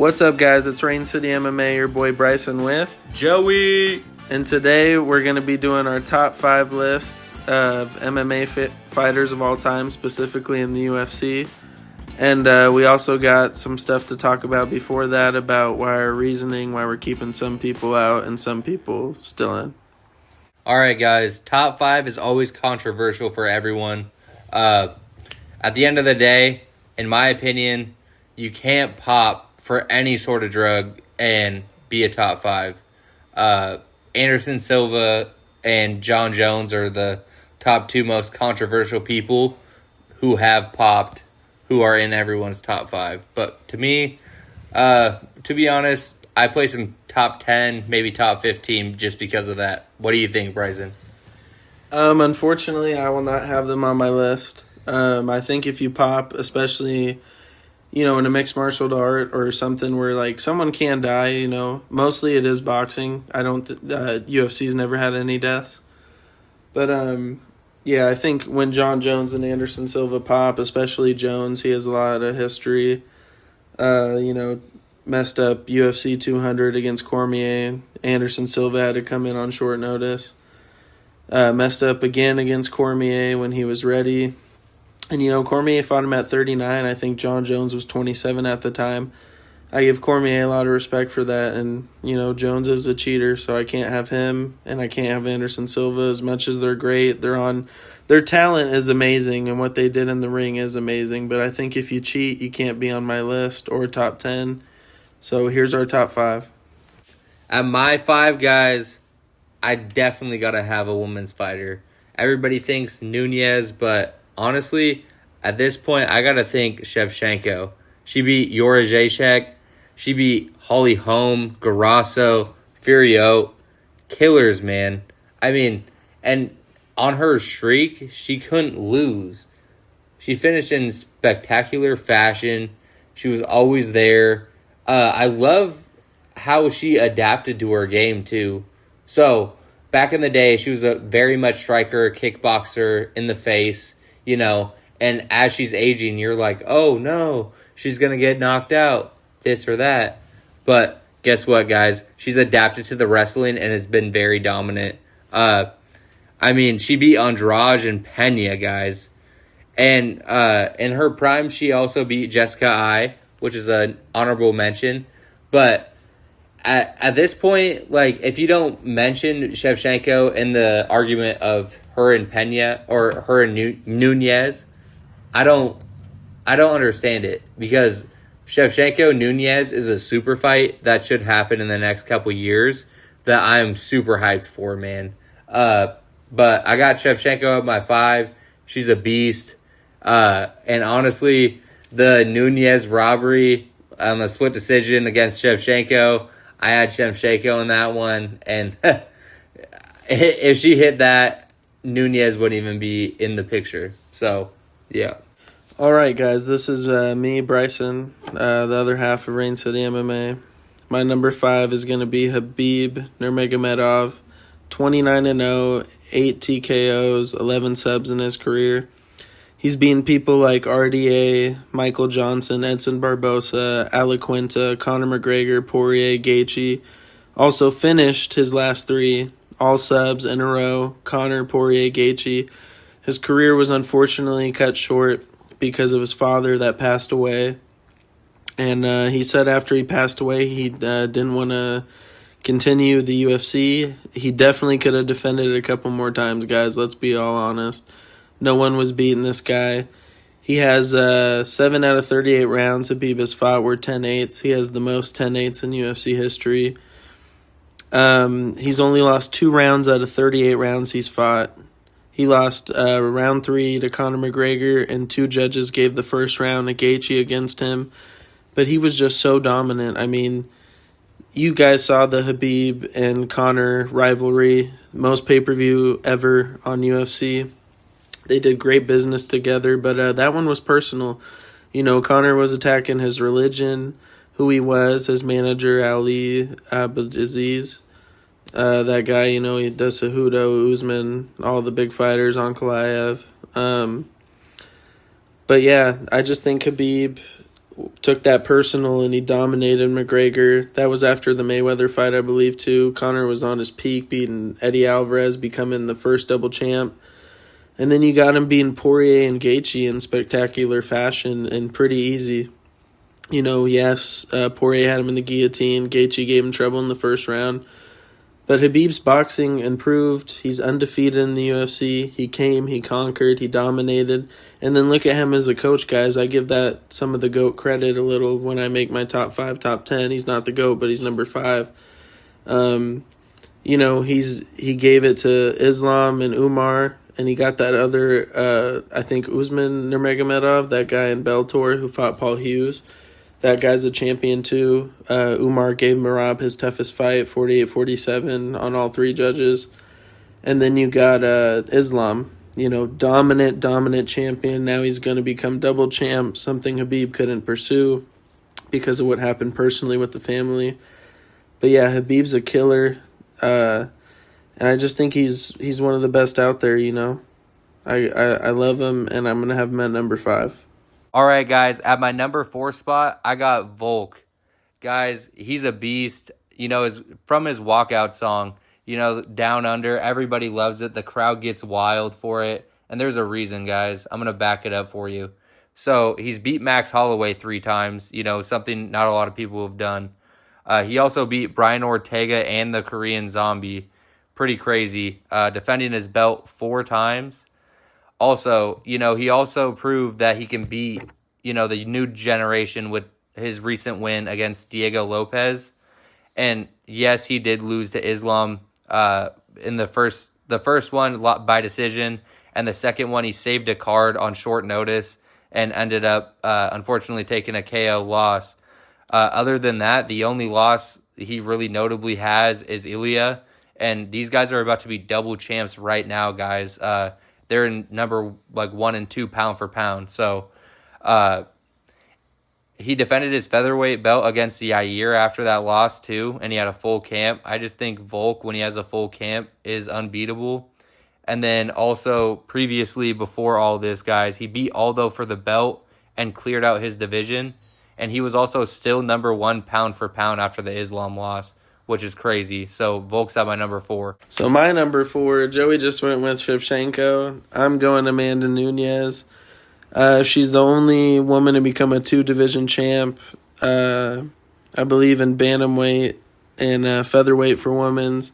What's up, guys? It's City MMA, your boy Bryson with Joey. And today we're going to be doing our top 5 list of MMA fighters of all time, specifically in the UFC. And we also got some stuff to talk about before that about why our reasoning, why we're keeping some people out and some people still in. All right, guys. Top 5 is always controversial for everyone. At the end of the day, in my opinion, you can't pop for any sort of drug and be a top 5. Anderson Silva and John Jones are the top 2 most controversial people who have popped, who are in everyone's top 5. But to me, to be honest, I place them top 10, maybe top 15 just because of that. What do you think, Bryson? Unfortunately, I will not have them on my list. I think if you pop, especially, in a mixed martial art or something where, someone can die, mostly it is boxing. I don't UFC's never had any deaths. But, I think when John Jones and Anderson Silva pop, especially Jones, he has a lot of history. Messed up UFC 200 against Cormier. Anderson Silva had to come in on short notice. Messed up again against Cormier when he was ready. And, Cormier fought him at 39. I think John Jones was 27 at the time. I give Cormier a lot of respect for that. And, Jones is a cheater, so I can't have him. And I can't have Anderson Silva. As much as they're great, their talent is amazing. And what they did in the ring is amazing. But I think if you cheat, you can't be on my list or top 10. So here's our top 5. At my 5, guys, I definitely got to have a women's fighter. Everybody thinks Nunes, but honestly, at this point, I got to think Shevchenko. She beat Yura Jacek. She beat Holly Holm, Garasso, Furiot. Killers, man. I mean, and on her streak, she couldn't lose. She finished in spectacular fashion. She was always there. I love how she adapted to her game, too. So, back in the day, she was a very much striker, kickboxer in the face, and as she's aging, you're like, oh, no, she's going to get knocked out, this or that. But guess what, guys? She's adapted to the wrestling and has been very dominant. She beat Andrade and Pena, guys. And in her prime, she also beat Jessica Ai, which is an honorable mention. But at this point, if you don't mention Shevchenko in the argument of her and Pena or her and Nunes, I don't understand it, because Shevchenko Nunes is a super fight that should happen in the next couple years that I'm super hyped for, man. But I got Shevchenko at my 5. She's a beast. And honestly, the Nunes robbery on the split decision against Shevchenko, I had Shevchenko in that one. And if she hit that, Nunes wouldn't even be in the picture. So, yeah. All right, guys. This is me, Bryson, the other half of Rain City MMA. My number 5 is going to be Khabib Nurmagomedov, 29-0, 8 TKOs, 11 subs in his career. He's beaten people like RDA, Michael Johnson, Edson Barbosa, Alaquinta, Conor McGregor, Poirier, Gaethje. Also finished his last 3, all subs in a row, Conor, Poirier, Gaethje. His career was unfortunately cut short because of his father that passed away. And he said after he passed away, he didn't want to continue the UFC. He definitely could have defended it a couple more times, guys. Let's be all honest. No one was beating this guy. He has 7 out of 38 rounds Khabib has fought were 10-8s. He has the most 10-8s in UFC history. He's only lost 2 rounds out of 38 rounds he's fought. He lost round 3 to Conor McGregor, and 2 judges gave the first round to Gaethje against him. But he was just so dominant. I mean, you guys saw the Khabib and Conor rivalry, most pay-per-view ever on UFC. They did great business together, but that one was personal. Conor was attacking his religion, who he was, his manager, Ali Abdelaziz. That guy, he does Cejudo, Usman, all the big fighters, Ankalaev. But yeah, I just think Khabib took that personal and he dominated McGregor. That was after the Mayweather fight, I believe, too. Conor was on his peak, beating Eddie Alvarez, becoming the first double champ. And then you got him beating Poirier and Gaethje in spectacular fashion and pretty easy. Yes, Poirier had him in the guillotine. Gaethje gave him trouble in the first round. But Khabib's boxing improved. He's undefeated in the UFC. He came, he conquered, he dominated. And then look at him as a coach, guys. I give that some of the GOAT credit a little when I make my top 5, top 10. He's not the GOAT, but he's number 5. He gave it to Islam and Umar, and he got that other, I think Usman Nurmagomedov, that guy in Bellator who fought Paul Hughes. That guy's a champion too. Umar gave Merab his toughest fight, 48-47 on all 3 judges. And then you got Islam, dominant champion. Now he's going to become double champ, something Khabib couldn't pursue because of what happened personally with the family. But yeah, Khabib's a killer. And I just think he's one of the best out there, I love him, and I'm going to have him at number 5. All right, guys, at my number 4 spot, I got Volk. Guys, he's a beast. From his walkout song, Down Under, everybody loves it. The crowd gets wild for it. And there's a reason, guys. I'm going to back it up for you. So he's beat Max Holloway 3 times, something not a lot of people have done. He also beat Brian Ortega and the Korean Zombie. Pretty crazy. Defending his belt 4 times. Also, he also proved that he can beat, the new generation with his recent win against Diego Lopez. And yes, he did lose to Islam in the first one by decision, and the second one he saved a card on short notice and ended up unfortunately taking a KO loss. Other than that, the only loss he really notably has is Ilya, and these guys are about to be double champs right now, guys. They're in number 1 and 2 pound for pound. So he defended his featherweight belt against Yair after that loss too, and he had a full camp. I just think Volk, when he has a full camp, is unbeatable. And then also previously, before all this, guys, he beat Aldo for the belt and cleared out his division. And he was also still number 1 pound for pound after the Islam loss, which is crazy. So Volk's at my number 4. So my number 4, Joey just went with Shevchenko. I'm going Amanda Nunes. She's the only woman to become a 2-division champ. I believe in bantamweight and featherweight for women's.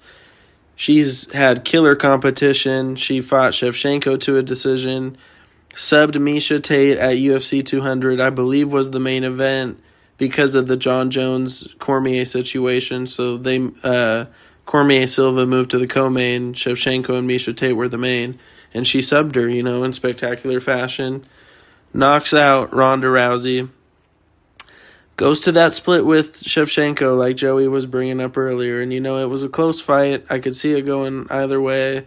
She's had killer competition. She fought Shevchenko to a decision. Subbed Misha Tate at UFC 200, I believe was the main event, because of the John Jones Cormier situation. So Cormier Silva moved to the co-main. Shevchenko and Misha Tate were the main, and she subbed her, in spectacular fashion. Knocks out Ronda Rousey. Goes to that split with Shevchenko, like Joey was bringing up earlier, and it was a close fight. I could see it going either way.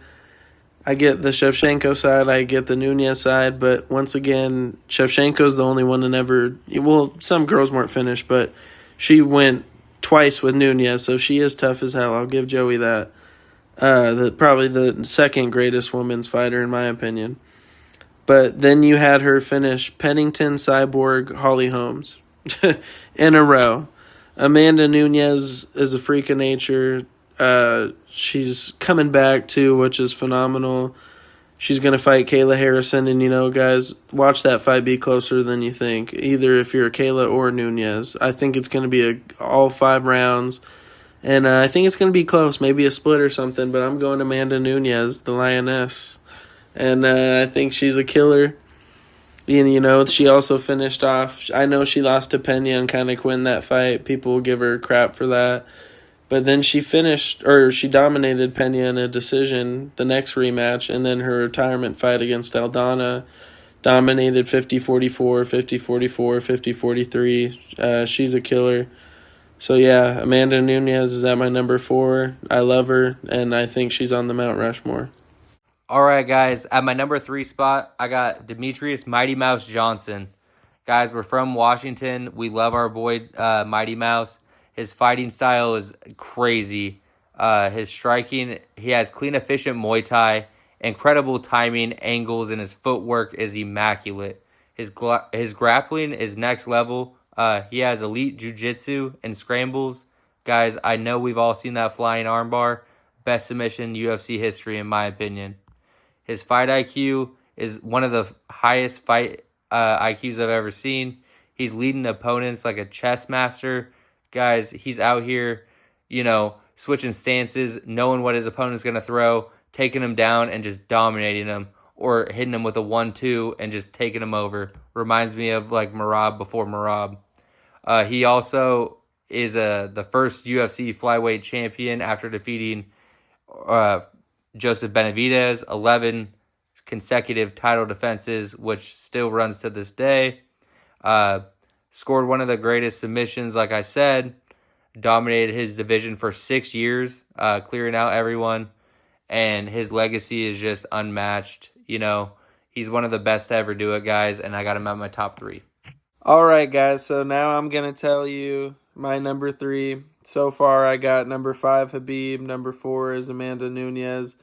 I get the Shevchenko side, I get the Nunes side, but once again, Shevchenko's the only one to never... Well, some girls weren't finished, but she went twice with Nunes, so she is tough as hell. I'll give Joey that. Probably the second greatest women's fighter, in my opinion. But then you had her finish Pennington, Cyborg, Holly Holmes in a row. Amanda Nunes is a freak of nature. She's coming back too, which is phenomenal. She's going to fight Kayla Harrison, and guys, watch that fight be closer than you think, either if you're Kayla or Nunes. I think it's going to be all 5 rounds, and I think it's going to be close, maybe a split or something, but I'm going Amanda Nunes, the Lioness, and I think she's a killer. And, she also finished off, I know she lost to Pena and kind of quit that fight. People will give her crap for that. But then she dominated Pena in a decision the next rematch, and then her retirement fight against Aldana dominated 50-44, 50-44, 50-43. She's a killer. So, yeah, Amanda Nunes is at my number 4. I love her, and I think she's on the Mount Rushmore. All right, guys, at my number 3 spot, I got Demetrius Mighty Mouse Johnson. Guys, we're from Washington. We love our boy Mighty Mouse. His fighting style is crazy. His striking, he has clean, efficient Muay Thai, incredible timing, angles, and his footwork is immaculate. His grappling is next level, He has elite jiu-jitsu and scrambles. Guys, I know we've all seen that flying armbar. Best submission UFC history, in my opinion. His fight IQ is one of the highest fight IQs I've ever seen. He's leading opponents like a chess master. Guys, he's out here, switching stances, knowing what his opponent's going to throw, taking him down and just dominating him, or hitting him with a 1-2 and just taking him over. Reminds me of like Marab before Marab. He also is the first UFC flyweight champion after defeating uh, Joseph Benavidez, 11 consecutive title defenses, which still runs to this day. Uh, Scored one of the greatest submissions, like I said. Dominated his division for 6 years, clearing out everyone. And his legacy is just unmatched. He's one of the best to ever do it, guys, and I got him at my top 3. All right, guys. So now I'm going to tell you my number 3. So far, I got number 5, Habib. Number 4 is Amanda Nunes.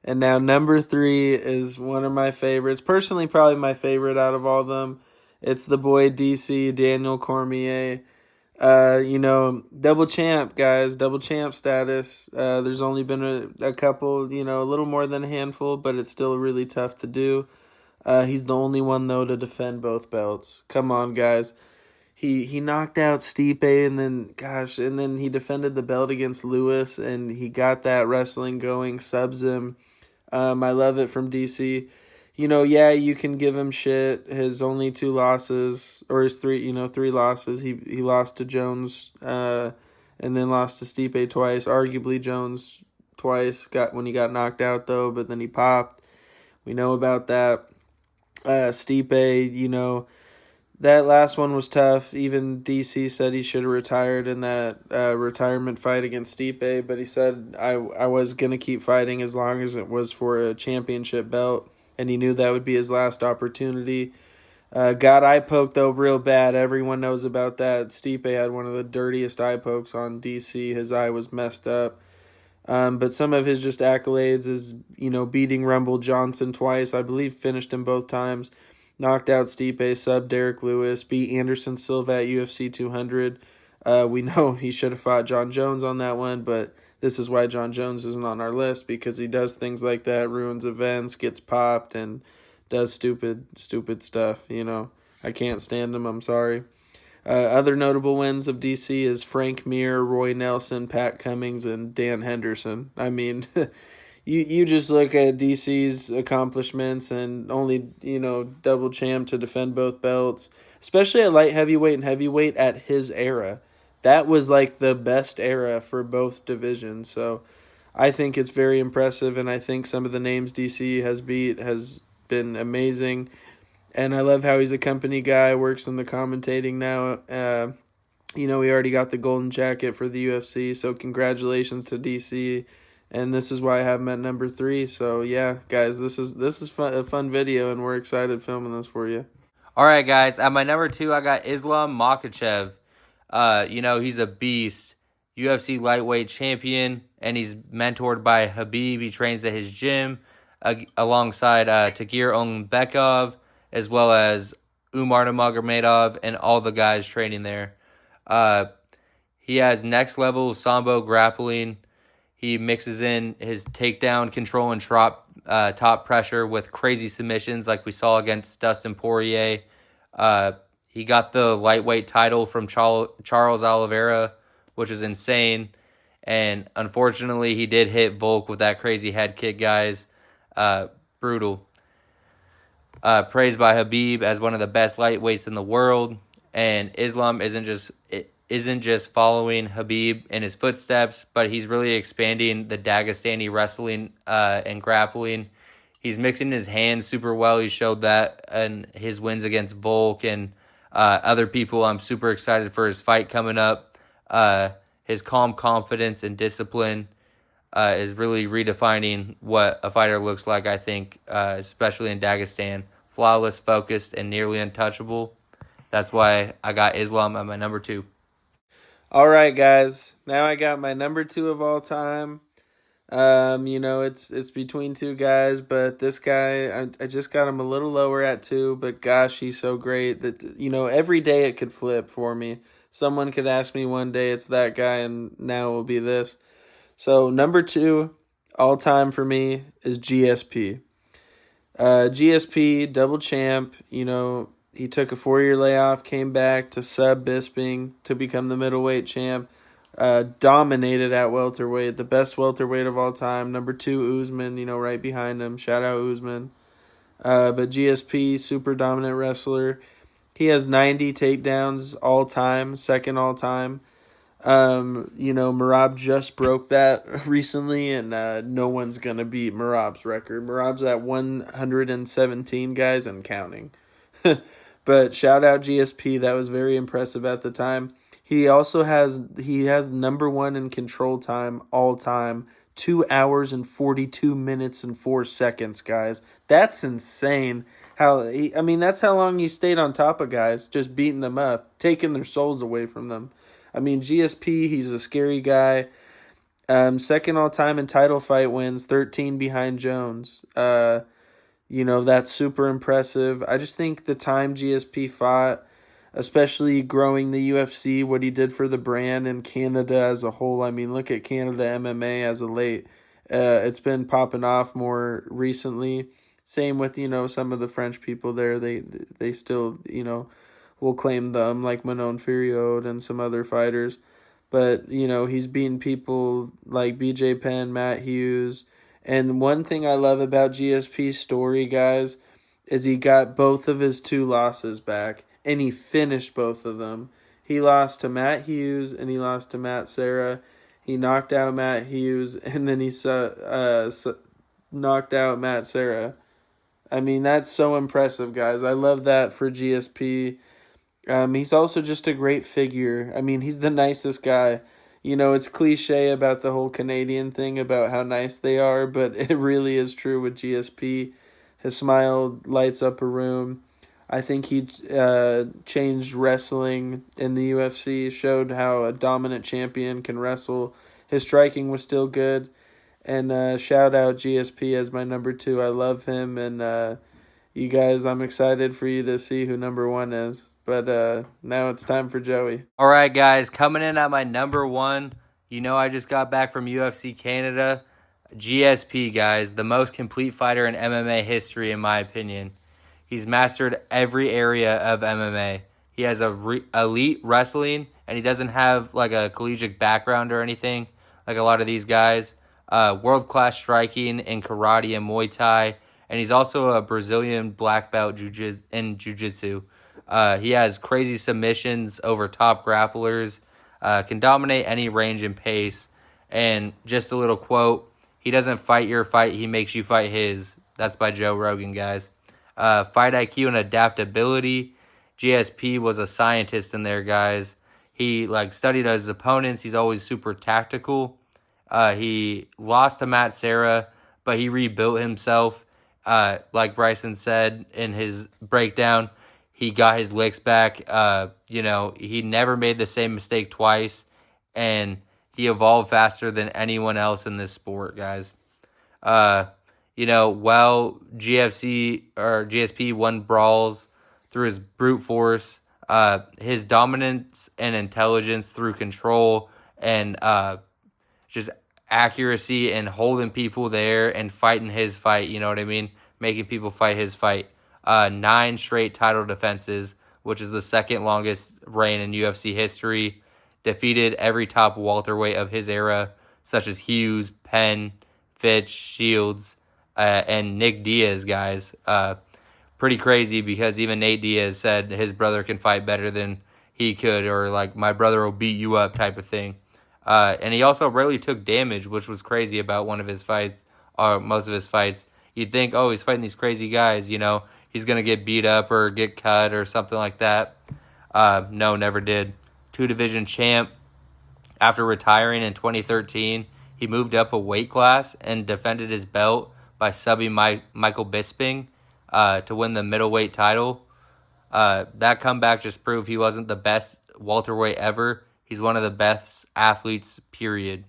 And now number 3 is one of my favorites. Personally, probably my favorite out of all of them. It's the boy DC, Daniel Cormier. Double champ, guys. Double champ status. There's only been a couple, a little more than a handful, but it's still really tough to do. He's the only one, though, to defend both belts. Come on, guys. He knocked out Stipe, and then he defended the belt against Lewis, and he got that wrestling going, subs him. I love it from DC. Yeah, you can give him shit. His only 2 losses, or his 3 losses. He lost to Jones, and then lost to Stipe twice. Arguably Jones twice when he got knocked out though, but then he popped. We know about that. Stipe, that last one was tough. Even DC said he should have retired in that retirement fight against Stipe, but he said I was gonna keep fighting as long as it was for a championship belt, and he knew that would be his last opportunity. Got eye poked though real bad. Everyone knows about that. Stipe had one of the dirtiest eye pokes on DC. His eye was messed up. But some of his just accolades is, beating Rumble Johnson twice. I believe finished him both times. Knocked out Stipe, sub Derek Lewis, beat Anderson Silva at UFC 200. We know he should have fought John Jones on that one, but this is why John Jones isn't on our list, because he does things like that, ruins events, gets popped, and does stupid stuff, I can't stand him, I'm sorry. Other notable wins of DC is Frank Mir, Roy Nelson, Pat Cummings, and Dan Henderson. I mean, you just look at DC's accomplishments and only, double champ to defend both belts, especially at light heavyweight and heavyweight at his era. That was like the best era for both divisions. So I think it's very impressive, and I think some of the names DC has beat has been amazing. And I love how he's a company guy, works in the commentating now. He already got the golden jacket for the UFC, so congratulations to DC. And this is why I have him at number 3. So yeah, guys, this is a fun video, and we're excited filming this for you. All right, guys. At my number 2, I got Islam Makhachev. He's a beast. UFC lightweight champion, and he's mentored by Habib. He trains at his gym alongside Tagir Onbekov, as well as Umar Nurmagomedov and all the guys training there. He has next level Sambo grappling. He mixes in his takedown control and top pressure with crazy submissions like we saw against Dustin Poirier. He got the lightweight title from Charles Oliveira, which is insane. And unfortunately, he did hit Volk with that crazy head kick, guys. Brutal. Praised by Habib as one of the best lightweights in the world. And Islam isn't just following Habib in his footsteps, but he's really expanding the Dagestani wrestling and grappling. He's mixing his hands super well. He showed that in his wins against Volk and other people. I'm super excited for his fight coming up. His calm confidence and discipline is really redefining what a fighter looks like, I think, especially in Dagestan. Flawless, focused, and nearly untouchable. That's why I got Islam at my number 2. All right, guys. Now I got my number 2 of all time. It's between two guys, but this guy, I just got him a little lower at two, but gosh, he's so great that, every day it could flip for me. Someone could ask me one day it's that guy, and now it will be this. So, number two, all time for me, is GSP. GSP, double champ, he took a 4 year layoff, came back to sub Bisping to become the middleweight champ. Dominated at welterweight, the best welterweight of all time. Number two, Usman, right behind him. Shout out Usman. But GSP, super dominant wrestler. He has 90 takedowns all time, second all time. Marab just broke that recently, and no one's going to beat Marab's record. Marab's at 117, guys, and counting. But shout out GSP, that was very impressive at the time. He has number one in control time all time, 2 hours and 42 minutes and 4 seconds, guys. That's insane. That's how long he stayed on top of guys, just beating them up, taking their souls away from them. GSP, he's a scary guy. Second all time in title fight wins, 13 behind Jones. That's super impressive. I just think the time GSP fought, especially growing the UFC, what he did for the brand and Canada as a whole. Look at Canada MMA as of late. It's been popping off more recently. Same with, some of the French people there. They still, will claim them, like Manon Furiot and some other fighters. But, he's beaten people like BJ Penn, Matt Hughes. And one thing I love about GSP's story, guys, is he got both of his two losses back, and he finished both of them. He lost to Matt Hughes, and he lost to Matt Serra. He knocked out Matt Hughes, and then he knocked out Matt Serra. That's so impressive, guys. I love that for GSP. He's also just a great figure. He's the nicest guy. It's cliche about the whole Canadian thing about how nice they are, but it really is true with GSP. His smile lights up a room. I think he changed wrestling in the UFC, showed how a dominant champion can wrestle. His striking was still good. And shout out GSP as my number two. I love him. And you guys, I'm excited for you to see who number one is. But now it's time for Joey. All right, guys, coming in at my number one, I just got back from UFC Canada. GSP, guys, the most complete fighter in MMA history, in my opinion. He's mastered every area of MMA. He has elite wrestling, and he doesn't have like a collegiate background or anything like a lot of these guys. World-class striking in karate and Muay Thai, and he's also a Brazilian black belt in jiu-jitsu. He has crazy submissions over top grapplers, can dominate any range and pace. And just a little quote, he doesn't fight your fight, he makes you fight his. That's by Joe Rogan, guys. Fight IQ and adaptability. GSP was a scientist in there, guys. He studied his opponents. He's always super tactical. He lost to Matt Serra, but he rebuilt himself. Like Bryson said in his breakdown, he got his licks back. He never made the same mistake twice, and he evolved faster than anyone else in this sport, guys. GSP won brawls through his brute force, his dominance and intelligence through control and just accuracy and holding people there and fighting his fight, you know what I mean? Making people fight his fight. 9 straight title defenses, which is the second longest reign in UFC history. Defeated every top welterweight of his era, such as Hughes, Penn, Fitch, Shields, and Nick Diaz, guys. Pretty crazy because even Nate Diaz said his brother can fight better than he could, or my brother will beat you up type of thing. And he also rarely took damage, which was crazy about one of his fights, or most of his fights. You'd think, oh, he's fighting these crazy guys, he's going to get beat up or get cut or something like that. No, never did. 2-division champ. After retiring in 2013, he moved up a weight class and defended his belt by subbing Michael Bisping to win the middleweight title. That comeback just proved he wasn't the best welterweight ever. He's one of the best athletes, period.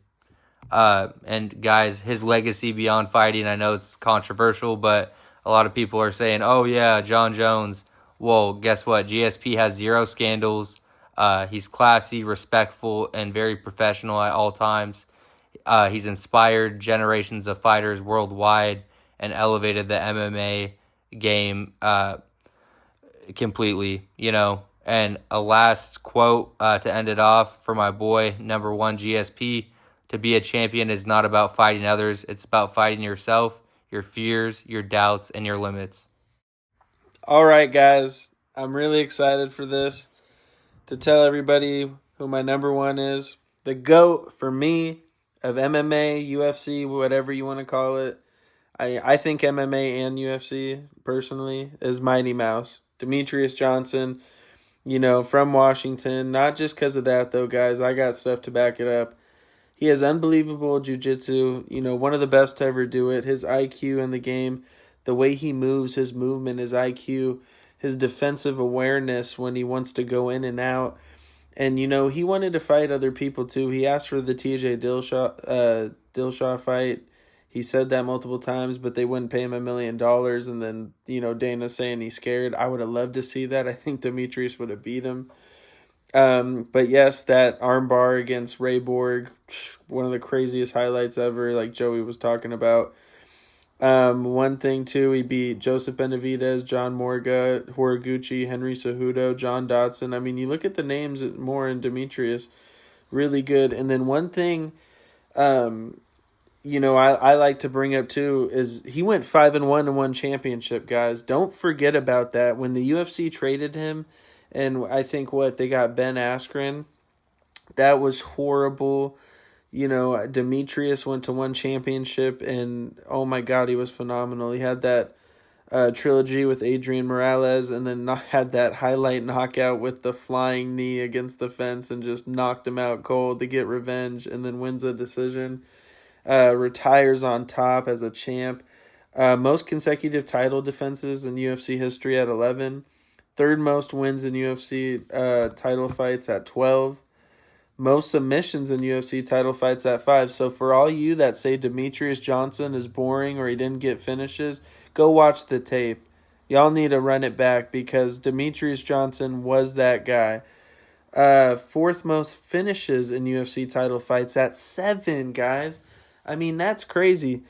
And guys, his legacy beyond fighting, I know it's controversial, but a lot of people are saying, oh, yeah, John Jones. Well, guess what? GSP has zero scandals. He's classy, respectful, and very professional at all times. He's inspired generations of fighters worldwide and elevated the MMA game completely, you know. And a last quote to end it off for my boy, number one GSP: to be a champion is not about fighting others, it's about fighting yourself, your fears, your doubts, and your limits. All right, guys, I'm really excited for this to tell everybody who my number one is. The GOAT for me of MMA, UFC, whatever you want to call it. I think MMA and UFC, personally, is Mighty Mouse. Demetrius Johnson, from Washington. Not just because of that, though, guys. I got stuff to back it up. He has unbelievable jiu-jitsu, one of the best to ever do it. His IQ in the game, the way he moves, his movement, his IQ, his defensive awareness when he wants to go in and out. And, he wanted to fight other people, too. He asked for the TJ Dillashaw fight. He said that multiple times, but they wouldn't pay him $1 million. And then, Dana saying he's scared. I would have loved to see that. I think Demetrius would have beat him. But yes, that armbar against Ray Borg, one of the craziest highlights ever, like Joey was talking about. One thing too, he beat Joseph Benavidez, John Morga, Horiguchi, Henry Cejudo, John Dotson. I mean, you look at the names more in Demetrius, really good. And then one thing, I like to bring up too is he went 5-1 and won championship, guys. Don't forget about that. When the UFC traded him, and I think they got Ben Askren. That was horrible. Demetrius went to one championship, and oh my God, he was phenomenal. He had that trilogy with Adrian Morales, and then had that highlight knockout with the flying knee against the fence and just knocked him out cold to get revenge, and then wins a decision. Retires on top as a champ. Most consecutive title defenses in UFC history at 11. Third most wins in UFC title fights at 12. Most submissions in UFC title fights at 5. So for all you that say Demetrius Johnson is boring or he didn't get finishes, go watch the tape. Y'all need to run it back because Demetrius Johnson was that guy. Fourth most finishes in UFC title fights at 7, guys. I mean, that's crazy.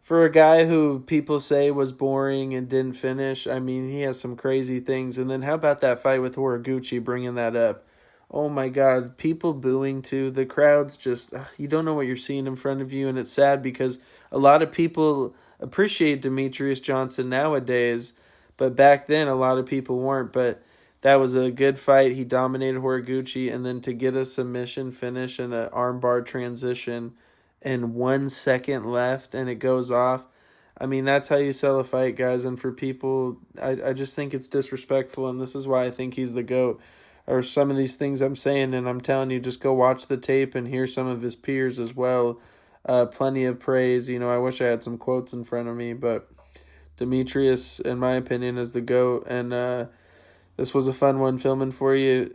For a guy who people say was boring and didn't finish, I mean, he has some crazy things. And then how about that fight with Horiguchi, bringing that up? Oh my God, people booing too. The crowd's just, you don't know what you're seeing in front of you. And it's sad because a lot of people appreciate Demetrius Johnson nowadays. But back then, a lot of people weren't. But that was a good fight. He dominated Horiguchi. And then to get a submission finish and an armbar transition and 1 second left and it goes off. I mean, that's how you sell a fight, guys. And for people, I just think it's disrespectful. And this is why I think he's the GOAT. Or some of these things I'm saying, and I'm telling you, just go watch the tape and hear some of his peers as well. Plenty of praise. I wish I had some quotes in front of me, but Demetrius, in my opinion, is the GOAT. And this was a fun one filming for you.